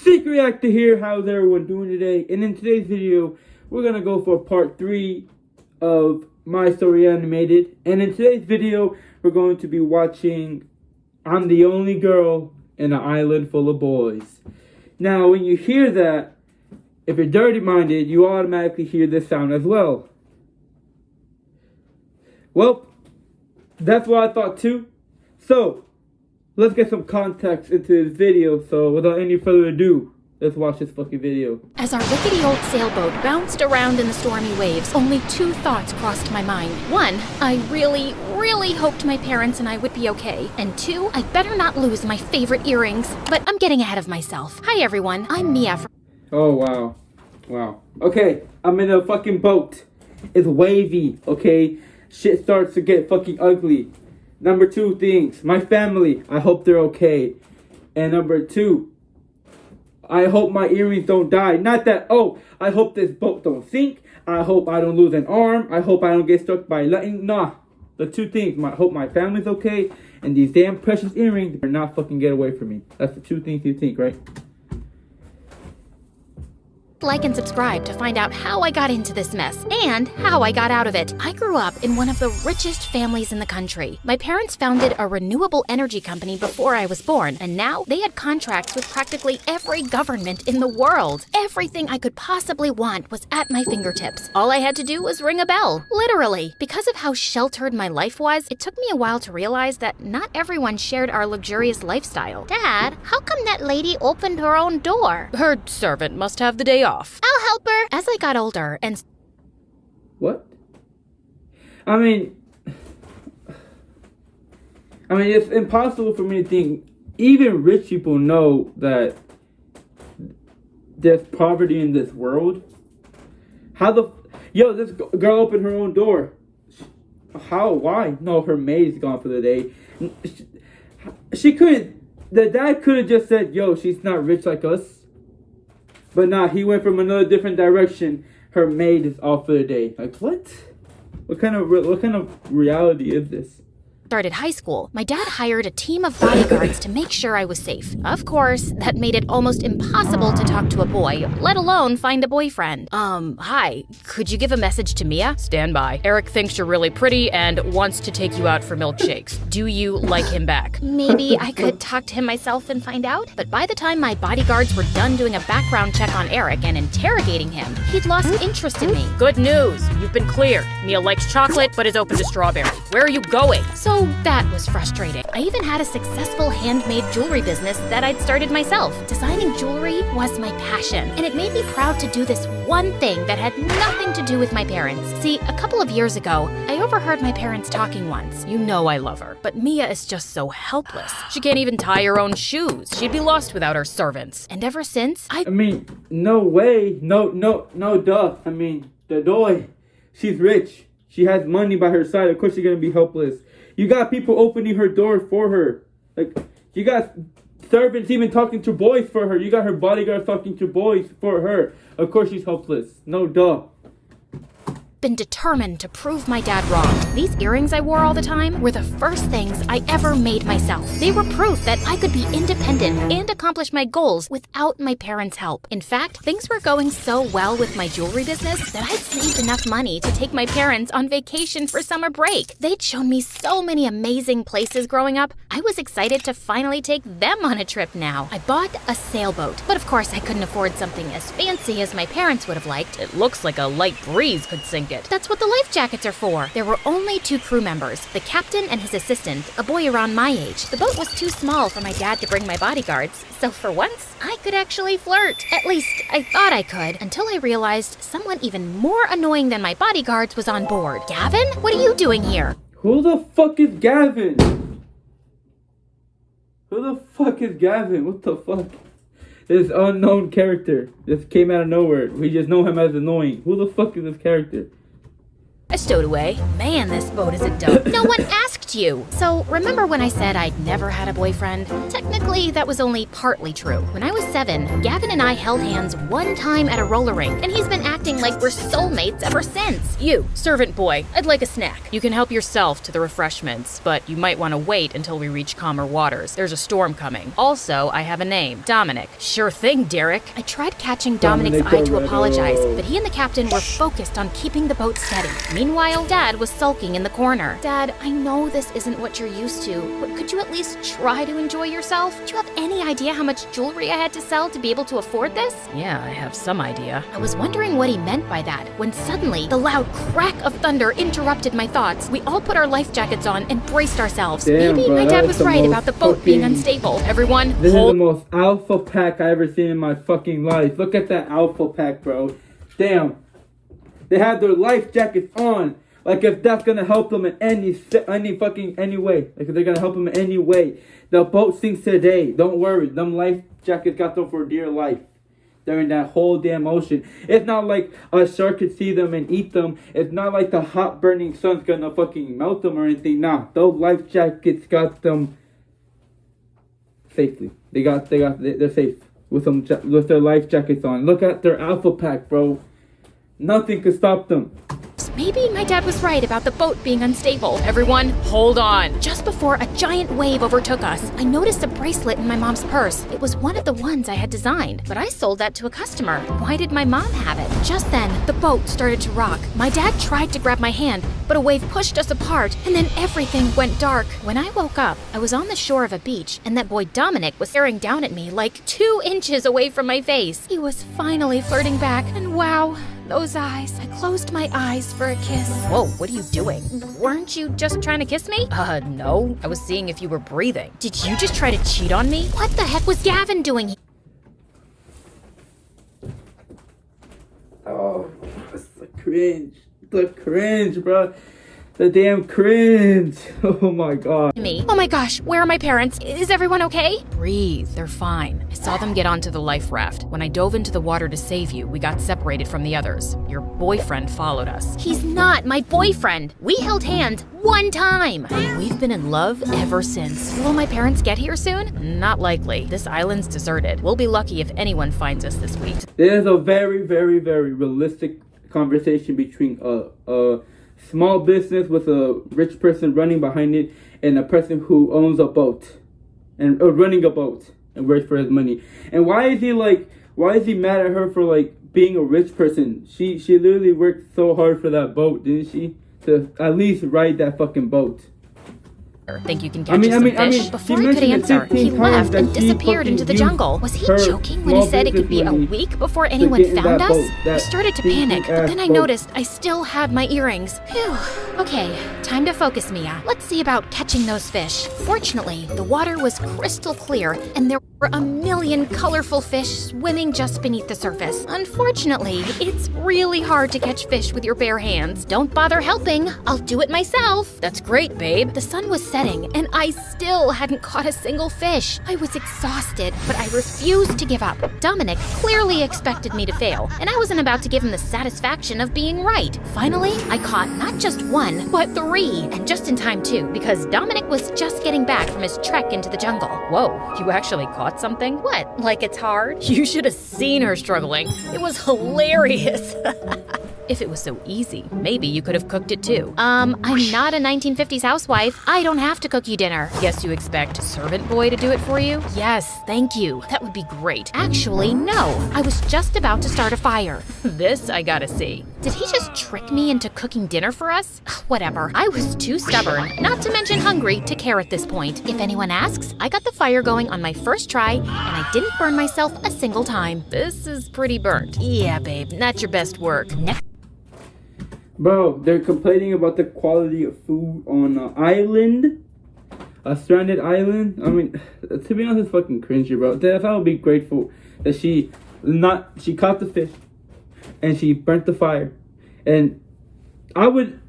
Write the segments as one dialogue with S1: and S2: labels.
S1: Secret Reactor here. How's everyone doing today? And in today's video, we're gonna go for part 3 of My Story Animated. And in today's video, we're going to be watching I'm the Only Girl in an Island Full of Boys. Now, when you hear that, if you're dirty-minded, you automatically hear this sound as well. Well, that's what I thought too. So, let's get some context into this video. So, without any further ado, let's watch this fucking video.
S2: As our rickety old sailboat bounced around in the stormy waves, only 2 thoughts crossed my mind. 1, I really hoped my parents and I would be okay. And 2, I better not lose my favorite earrings. But I'm getting ahead of myself. Hi everyone, I'm Mia from...
S1: Oh, wow. Wow. Okay, I'm in a fucking boat. It's wavy, okay? Shit starts to get fucking ugly. Number 2 things. My family, I hope they're okay. And number 2, I hope my earrings don't die. Not that, oh, I hope this boat don't sink. I hope I don't lose an arm. I hope I don't get struck by lightning. Nah. The 2 things. I hope my family's okay. And these damn precious earrings are not fucking get away from me. That's the 2 things you think, right?
S2: Like and subscribe to find out how I got into this mess and how I got out of it. I grew up in one of the richest families in the country. My parents founded a renewable energy company before I was born, and now they had contracts with practically every government in the world. Everything I could possibly want was at my fingertips. All I had to do was ring a bell, literally. Because of how sheltered my life was, it took me a while to realize that not everyone shared our luxurious lifestyle. Dad, how come that lady opened her own door? Her servant must have the day off. I'll help her. As I got older and...
S1: What? I mean, it's impossible for me to think. Even rich people know that there's poverty in this world. How the... Yo, this girl opened her own door. How? Why? No, her maid's gone for the day. She couldn't... The dad could have just said, yo, she's not rich like us. But nah, he went from another different direction. Her maid is off for the day. Like, what? What kind of reality is this?
S2: Started high school, my dad hired a team of bodyguards to make sure I was safe. Of course, that made it almost impossible to talk to a boy, let alone find a boyfriend. Hi, could you give a message to Mia? Stand by. Eric thinks you're really pretty and wants to take you out for milkshakes. Do you like him back? Maybe I could talk to him myself and find out? But by the time my bodyguards were done doing a background check on Eric and interrogating him, he'd lost interest in me. Good news, you've been cleared. Mia likes chocolate but is open to strawberry. Where are you going? So that was frustrating. I even had a successful handmade jewelry business that I'd started myself. Designing jewelry was my passion, and it made me proud to do this one thing that had nothing to do with my parents. See, a couple of years ago, I overheard my parents talking once. You know I love her, but Mia is just so helpless. She can't even tie her own shoes. She'd be lost without her servants. And ever since, I mean,
S1: no way. No, duh. I mean, the doy. She's rich. She has money by her side. Of course she's gonna be helpless. You got people opening her door for her. Like, you got servants even talking to boys for her. You got her bodyguards talking to boys for her. Of course she's helpless. No duh.
S2: Been determined to prove my dad wrong. These earrings I wore all the time were the first things I ever made myself. They were proof that I could be independent and accomplish my goals without my parents' help. In fact, things were going so well with my jewelry business that I'd saved enough money to take my parents on vacation for summer break. They'd shown me so many amazing places growing up. I was excited to finally take them on a trip now. I bought a sailboat, but of course I couldn't afford something as fancy as my parents would have liked. It looks like a light breeze could sink it. That's what the life jackets are for. There were only 2 crew members, the captain and his assistant, a boy around my age. The boat was too small for my dad to bring my bodyguards, so for once, I could actually flirt. At least, I thought I could, until I realized someone even more annoying than my bodyguards was on board. Gavin? What are you doing here?
S1: Who the fuck is Gavin? Who the fuck is Gavin? What the fuck? This unknown character just came out of nowhere. We just know him as annoying. Who the fuck is this character?
S2: I stowed away. Man, this boat is a dope. No one asked to you. So, remember when I said I'd never had a boyfriend? Technically, that was only partly true. When I was 7, Gavin and I held hands one time at a roller rink, and he's been acting like we're soulmates ever since. You, servant boy, I'd like a snack. You can help yourself to the refreshments, but you might want to wait until we reach calmer waters. There's a storm coming. Also, I have a name, Dominic. Sure thing, Derek. I tried catching Dominic's eye to apologize, but he and the captain were focused on keeping the boat steady. Meanwhile, Dad was sulking in the corner. Dad, I know this isn't what you're used to, but could you at least try to enjoy yourself? Do you have any idea how much jewelry I had to sell to be able to afford this? Yeah, I have some idea. I was wondering what he meant by that, when suddenly the loud crack of thunder interrupted my thoughts. We all put our life jackets on and braced ourselves.
S1: Damn,
S2: Maybe
S1: bro,
S2: my dad was right about the boat being unstable. Everyone,
S1: this is the most alpha pack I ever seen in my fucking life. Look at that alpha pack, bro. Damn. They have their life jackets on. Like if that's gonna help them in any way. Like if they're gonna help them in any way. The boat sinks today. Don't worry. Them life jackets got them for dear life. They're in that whole damn ocean. It's not like a shark could see them and eat them. It's not like the hot burning sun's gonna fucking melt them or anything. Nah, those life jackets got them safely. They're safe with them with their life jackets on. Look at their alpha pack, bro. Nothing could stop them.
S2: Maybe my dad was right about the boat being unstable. Everyone, hold on. Just before a giant wave overtook us, I noticed a bracelet in my mom's purse. It was one of the ones I had designed, but I sold that to a customer. Why did my mom have it? Just then, the boat started to rock. My dad tried to grab my hand, but a wave pushed us apart, and then everything went dark. When I woke up, I was on the shore of a beach, and that boy Dominic was staring down at me like 2 inches away from my face. He was finally flirting back, and wow, those eyes. I closed my eyes for a kiss. Whoa, what are you doing? Weren't you just trying to kiss me? No. I was seeing if you were breathing. Did you just try to cheat on me? What the heck was Gavin doing?
S1: Oh, it's the cringe. The cringe, bro. The damn cringe. Oh my god.
S2: Me. Oh my gosh, where are my parents? Is everyone okay? Breathe, they're fine. I saw them get onto the life raft. When I dove into the water to save you, we got separated from the others. Your boyfriend followed us. He's not my boyfriend. We held hands one time. And we've been in love ever since. Will my parents get here soon? Not likely. This island's deserted. We'll be lucky if anyone finds us this week.
S1: There's a very, very, very realistic conversation between a small business with a rich person running behind it and a person who owns a boat and running a boat and works for his money. And why is he mad at her for like being a rich person? She literally worked so hard for that boat, didn't she? To at least ride that fucking boat.
S2: Think you can catch us some fish? Before I could answer, he left and disappeared into the jungle. Was he joking when he said it could be a week before anyone found us? I started to panic, but then I noticed I still had my earrings. Phew. Okay, time to focus, Mia. Let's see about catching those fish. Fortunately, the water was crystal clear, and there were a million colorful fish swimming just beneath the surface. Unfortunately, it's really hard to catch fish with your bare hands. Don't bother helping. I'll do it myself. That's great, babe. The sun was setting, and I still hadn't caught a single fish. I was exhausted, but I refused to give up. Dominic clearly expected me to fail, and I wasn't about to give him the satisfaction of being right. Finally, I caught not just 1, but 3, and just in time too, because Dominic was just getting back from his trek into the jungle. Whoa, you actually caught something? What, like it's hard? You should have seen her struggling. It was hilarious. If it was so easy, maybe you could have cooked it too. I'm not a 1950s housewife. I don't have to cook you dinner. Guess you expect servant boy to do it for you? Yes, thank you. That would be great. Actually, no. I was just about to start a fire. This I gotta see. Did he just trick me into cooking dinner for us? Whatever. I was too stubborn, not to mention hungry, to care at this point. If anyone asks, I got the fire going on my first try, and I didn't burn myself a single time. This is pretty burnt. Yeah, babe, not your best work.
S1: Bro, they're complaining about the quality of food on an island, a stranded island. I mean, to be honest, it's fucking cringy, bro. I would be grateful that she caught the fish and she burnt the fire, and I would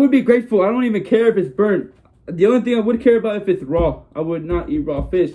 S1: be grateful. I don't even care if it's burnt. The only thing I would care about if it's raw. I would not eat raw fish.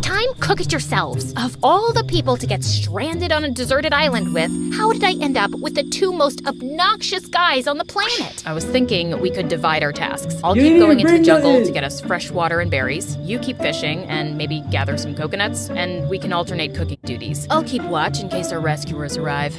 S2: Time time, cook it yourselves. Of all the people to get stranded on a deserted island with, how did I end up with the two most obnoxious guys on the planet? I was thinking we could divide our tasks. I'll keep going into the jungle to get us fresh water and berries. You keep fishing and maybe gather some coconuts, and we can alternate cooking duties. I'll keep watch in case our rescuers arrive.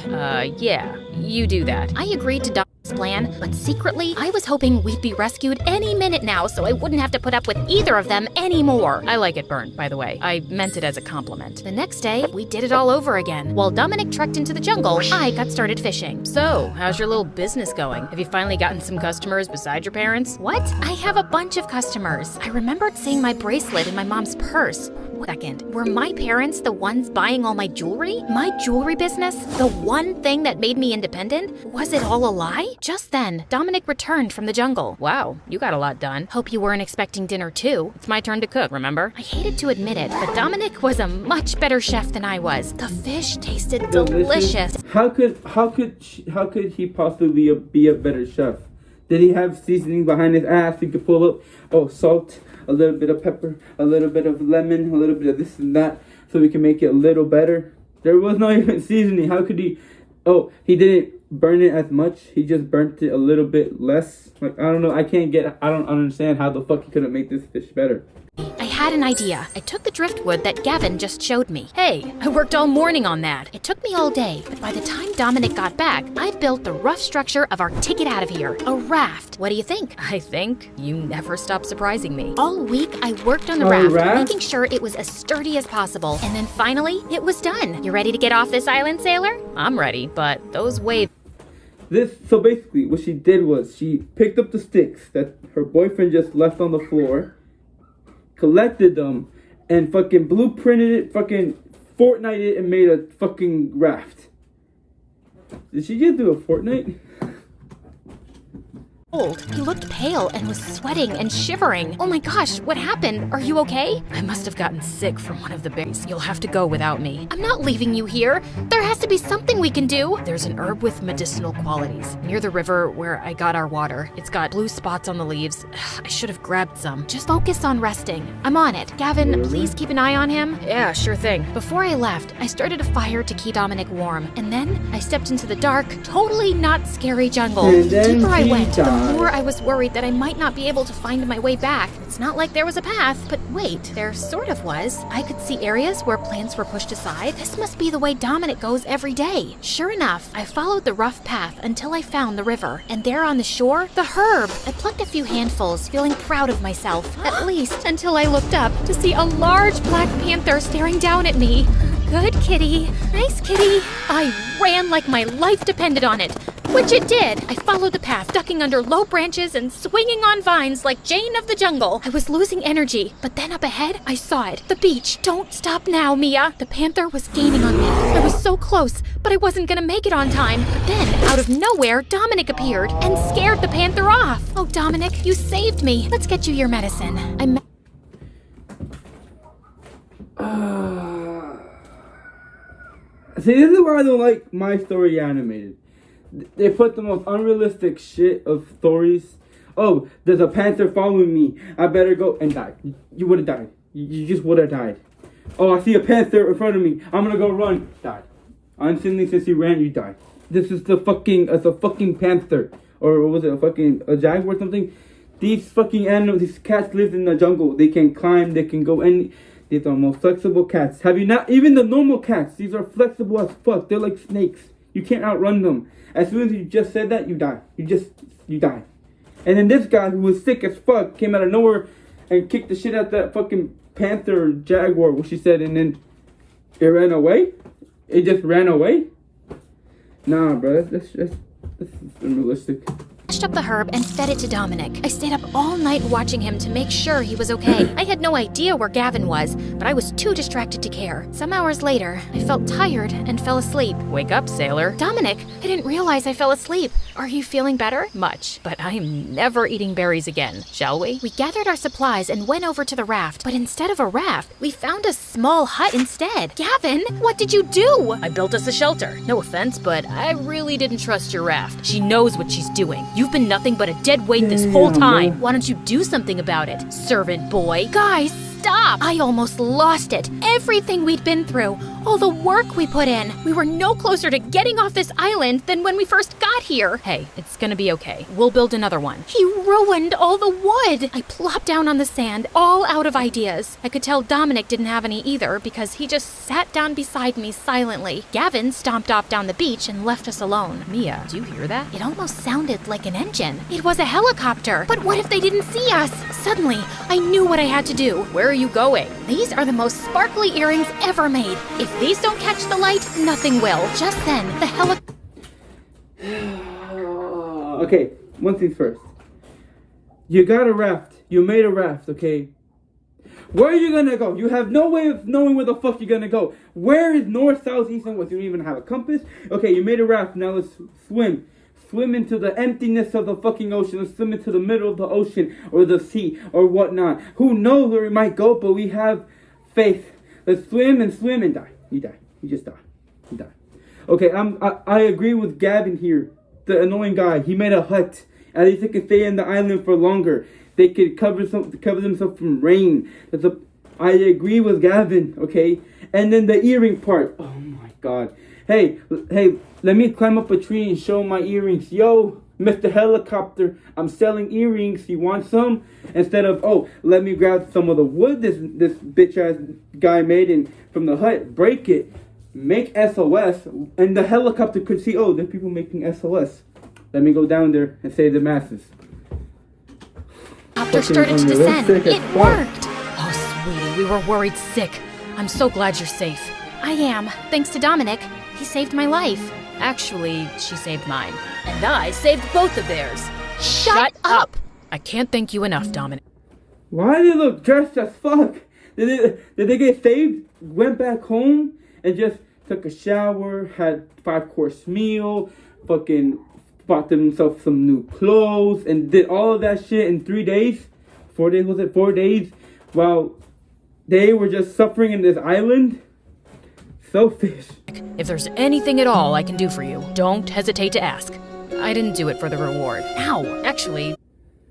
S2: Yeah, you do that. I agreed to Dominic's plan, but secretly, I was hoping we'd be rescued any minute now so I wouldn't have to put up with either of them anymore. I like it burnt, by the way. I meant it as a compliment. The next day, we did it all over again. While Dominic trekked into the jungle, I got started fishing. So, how's your little business going? Have you finally gotten some customers besides your parents? What? I have a bunch of customers. I remembered seeing my bracelet in my mom's purse. Second, were my parents the ones buying all my jewelry? My jewelry business? The one thing that made me independent? Was it all a lie? Just then, Dominic returned from the jungle. Wow, you got a lot done. Hope you weren't expecting dinner too. It's my turn to cook, remember? I hated to admit it, but Dominic was a much better chef than I was. The fish tasted delicious.
S1: How could he possibly be a better chef? Did he have seasoning behind his ass he could pull up? Oh, salt, a little bit of pepper, a little bit of lemon, a little bit of this and that, so we can make it a little better. There was not even seasoning. How could he? Oh, he didn't burn it as much. He just burnt it a little bit less. Like, I don't know. I don't understand how the fuck he couldn't make this fish better.
S2: I had an idea. I took the driftwood that Gavin just showed me. Hey, I worked all morning on that. It took me all day, but by the time Dominic got back, I'd built the rough structure of our ticket out of here. A raft. What do you think? I think you never stop surprising me. All week, I worked on the raft, making sure it was as sturdy as possible. And then finally, it was done. You ready to get off this island, sailor? I'm ready, but those waves...
S1: So basically, what she did was she picked up the sticks that her boyfriend just left on the floor, collected them, and fucking blueprinted it, fucking Fortnite it, and made a fucking raft. Did she just do a Fortnite?
S2: He looked pale and was sweating and shivering. Oh my gosh, what happened? Are you okay? I must have gotten sick from one of the berries. You'll have to go without me. I'm not leaving you here. There has to be something we can do. There's an herb with medicinal qualities near the river where I got our water. It's got blue spots on the leaves. I should have grabbed some. Just focus on resting. I'm on it. Gavin, please keep an eye on him. Yeah, sure thing. Before I left, I started a fire to keep Dominic warm. And then I stepped into the dark, totally not scary jungle. The deeper I went, the more I was worried that I might not be able to find my way back. It's not like there was a path, but wait, there sort of was. I could see areas where plants were pushed aside. This must be the way Dominic goes every day. Sure enough, I followed the rough path until I found the river. And there on the shore, the herb. I plucked a few handfuls, feeling proud of myself. At least until I looked up to see a large black panther staring down at me. Good kitty. Nice kitty. I ran like my life depended on it. Which it did. I followed the path, ducking under low branches and swinging on vines like Jane of the Jungle. I was losing energy, but then up ahead, I saw it. The beach. Don't stop now, Mia. The panther was gaining on me. I was so close, but I wasn't gonna make it on time. But then, out of nowhere, Dominic appeared and scared the panther off. Oh, Dominic, you saved me. Let's get you your medicine.
S1: See, this is where I don't like My Story animated. They put the most unrealistic shit of stories. Oh, there's a panther following me. I better go and die. You would have died. You just would have died. Oh, I see a panther in front of me. I'm gonna go run. Die. Instantly, since you ran, you die. It's a fucking panther. Or what was it, a jaguar or something? These fucking animals, these cats live in the jungle. They can climb, they can go any... These are the most flexible cats. Have you not... Even the normal cats, these are flexible as fuck. They're like snakes. You can't outrun them. As soon as you just said that, you die. You die. And then this guy who was sick as fuck came out of nowhere and kicked the shit out that fucking panther or jaguar, what she said, and then it ran away? It just ran away? Nah, bro, that's unrealistic.
S2: Mashed up the herb and fed it to Dominic. I stayed up all night watching him to make sure he was okay. I had no idea where Gavin was, but I was too distracted to care. Some hours later, I felt tired and fell asleep. Wake up, sailor. Dominic, I didn't realize I fell asleep. Are you feeling better? Much. But I'm never eating berries again, shall we? We gathered our supplies and went over to the raft, but instead of a raft, we found a small hut instead. Gavin, what did you do? I built us a shelter. No offense, but I really didn't trust your raft. She knows what she's doing. You've been nothing but a dead weight this whole time. Why don't you do something about it, servant boy? Guys, stop! I almost lost it. Everything we'd been through, all the work we put in. We were no closer to getting off this island than when we first got here. Hey, it's gonna be okay. We'll build another one. He ruined all the wood. I plopped down on the sand, all out of ideas. I could tell Dominic didn't have any either because he just sat down beside me silently. Gavin stomped off down the beach and left us alone. Mia, do you hear that? It almost sounded like an engine. It was a helicopter. But what if they didn't see us? Suddenly, I knew what I had to do. Where are you going? These are the most sparkly earrings ever made. If these don't catch the light, nothing will. Just then, the
S1: Okay, one thing first. You got a raft. You made a raft, okay? Where are you gonna go? You have no way of knowing where the fuck you're gonna go. Where is north, south, east, and west? You don't even have a compass? Okay, you made a raft. Now let's swim. Swim into the emptiness of the fucking ocean. Let's swim into the middle of the ocean or the sea or whatnot. Who knows where we might go, but we have faith. Let's swim and die. You die. You just die. You die. Okay, I agree with Gavin here. The annoying guy. He made a hut. At least they could stay in the island for longer. They could cover themselves from rain. I agree with Gavin, okay? And then the earring part. Oh my god. Hey, let me climb up a tree and show my earrings. Yo, Mr. Helicopter, I'm selling earrings. You want some? Instead of, oh, let me grab some of the wood this bitch ass guy made and from the hut, break it, make SOS, and the helicopter could see, oh, there are people making SOS. Let me go down there and save the masses.
S2: Helicopter started to descend. It worked. Oh, sweetie, we were worried sick. I'm so glad you're safe. I am, thanks to Dominic. He saved my life. Actually, she saved mine. And I saved both of theirs. Shut up! I can't thank you enough, Dominic.
S1: Why do they look dressed as fuck? Did they get saved, went back home, and just took a shower, had 5-course meal, fucking bought themselves some new clothes, and did all of that shit in 3 days? 4 days, was it 4 days? While they were just suffering in this island? Selfish.
S2: If there's anything at all I can do for you, don't hesitate to ask. I didn't do it for the reward. Ow, actually,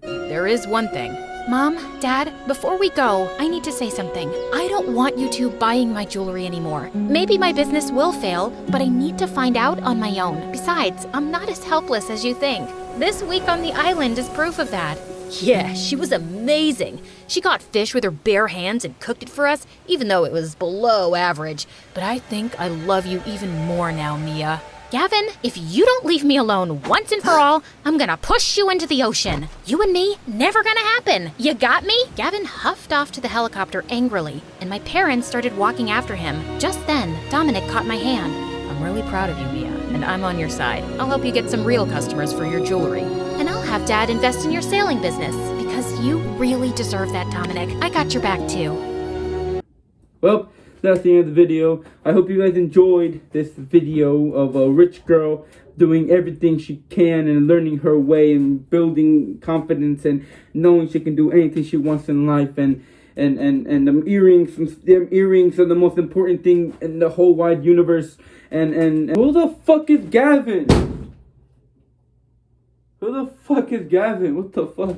S2: there is one thing. Mom, Dad, before we go, I need to say something. I don't want you two buying my jewelry anymore. Maybe my business will fail, but I need to find out on my own. Besides, I'm not as helpless as you think. This week on the island is proof of that. Yeah, she was amazing. She caught fish with her bare hands and cooked it for us, even though it was below average. But I think I love you even more now, Mia. Gavin, if you don't leave me alone once and for all, I'm gonna push you into the ocean. You and me, never gonna happen. You got me? Gavin huffed off to the helicopter angrily, and my parents started walking after him. Just then, Dominic caught my hand. I'm really proud of you, Mia, and I'm on your side. I'll help you get some real customers for your jewelry. And I'll have Dad invest in your sailing business, because you really deserve that, Dominic. I got your back, too.
S1: Well, that's the end of the video. I hope you guys enjoyed this video of a rich girl doing everything she can and learning her way and building confidence and knowing she can do anything she wants in life. And the earrings are the most important thing in the whole wide universe. And who the fuck is Gavin? Who the fuck is Gavin? What the fuck?